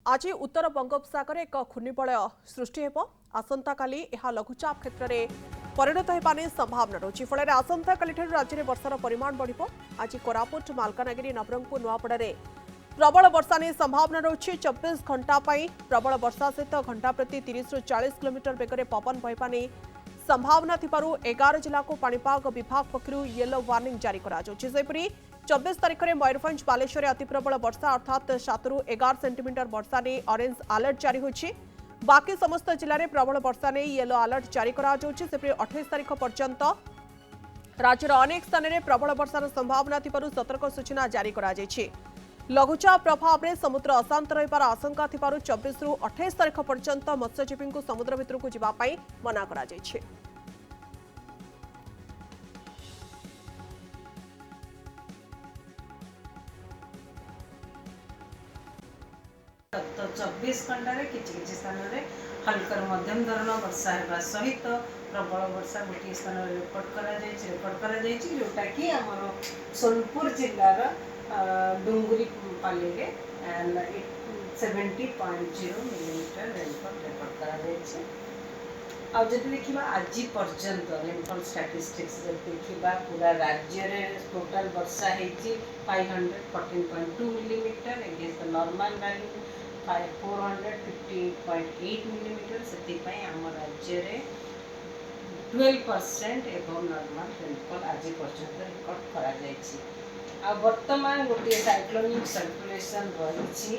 आज उत्तर बंगोपसागर एक घूर्णिबलय सृष्टि हेब आसंता काली यह लघुचाप क्षेत्र में परिणत होने संभावना रही फल आसंता काली राज्य में वर्षार परिमाण बढ़ आज कोरापुट मालकानगिरी नवरंगपुर नुआपड़े प्रबल वर्षा नहीं संभावना रही 24 घंटा प्रबल वर्षा सहित घंटा प्रति 30 ରୁ 40 किलोमीटर बेगर पवन बहवा नहीं संभावना थिबारु 11 जिला को पाणीपाग विभाग पक्षरु येलो वार्निंग जारी करा जाउछि। सेपरि 24 तारिख में मयूरभंज बालेश्वर अति प्रबल वर्षा अर्थात 7 ରୁ 11 सेंटीमीटर वर्षा नहीं ऑरेंज अलर्ट जारी होछि। बाकी समस्त जिले में प्रबल वर्षा नहीं येलो अलर्ट जारी करा जाउछि। सेपरि 28 तारिख पर्यंत राज्यर अनेक स्थान में प्रबल वर्षार संभावना थिबारु सतर्क सूचना जारी करा जाइछि। लघुचाप प्रभाव में समुद्र अशांत रहिबार आशंका थिबारु 24 ରୁ 28 तारिख पर्यंत मत्स्यजीवी को समुद्र भितर को जिबा पई मना करा जाइछि। तो 24 घंटा किसी स्थान में हल्कर मध्यम धरण वर्षा होगा सहित प्रबल वर्षा गोटे स्थान में रिपोर्ट करा जोटा कि आमर सोनपुर जिलार डुंगुरी पाली रे 70.0 मिलीमीटर रेनफॉल रिपोर्ट करा देखा आज पर्यंत रेनफॉल स्टैटिस्टिक्स देखा पूरा राज्य में टोटाल वर्षा होती 514.2 millimetre against the normal value 458.8 millimetre से आम राज्य में 12% एवं नॉर्मल रेनफॉल आज पर्यंत रिकॉर्ड करा वर्तमान गोटे साइक्लोनिक सर्कुलेशन रही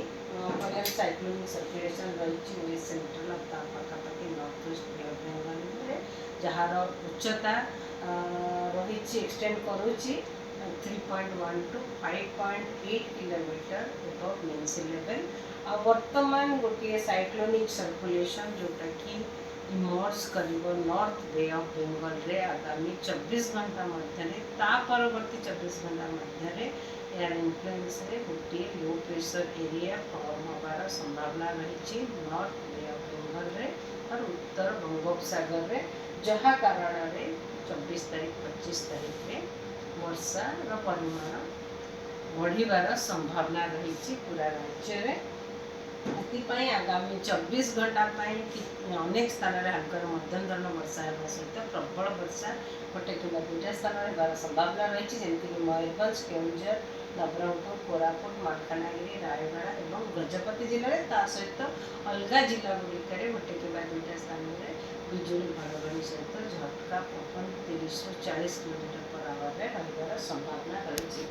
साइक्लोनिक सर्कुलेशन रही वेस्ट सेंट्रल पाखापाखि नॉर्थ ईस्ट बेंगल जार उच्चता रही एक्सटेंड करुच्ची 3.1 to 5.8 kilometre above mean sea level. वर्तमान गोटे साइक्लोनिक सर्कुलेशन जोटा कि इमर्ज कर नॉर्थ बे ऑफ बेंगल रे आगामी 24 घंटा मध्य परवर्ती 24 घंटा मध्य यार इन्फ्लुएंस रे गोटे लो प्रेशर एरिया फॉर्म होबार संभावना रही नॉर्थ बे ऑफ बेंगल रे और उत्तर बंगोपसागर रे जहाँ कारण रे 24 तारीख 25 तारीख में वर्षा परिमाण बढ़िबार संभावना रही पूरा राज्य में। आगामी 24 घंटा अनेक स्थान में हल्कर मध्यम धरण वर्षा होगा सहित प्रबल वर्षा गोटे कि दुईटा स्थान में होबार संभावना रही जमीक मयूरभंज केउंझर नवरंगपुर कोरापुट मालकानगिरी रायगढ़ और गजपति जिले में ता सहित अलग जिला गुड़िक गोटे कि दुईटा स्थान में बिजुली घड़घड़ी सहित झटका पवन 30 ରୁ 40 किलोमीटर पर आवर रही संभावना रही।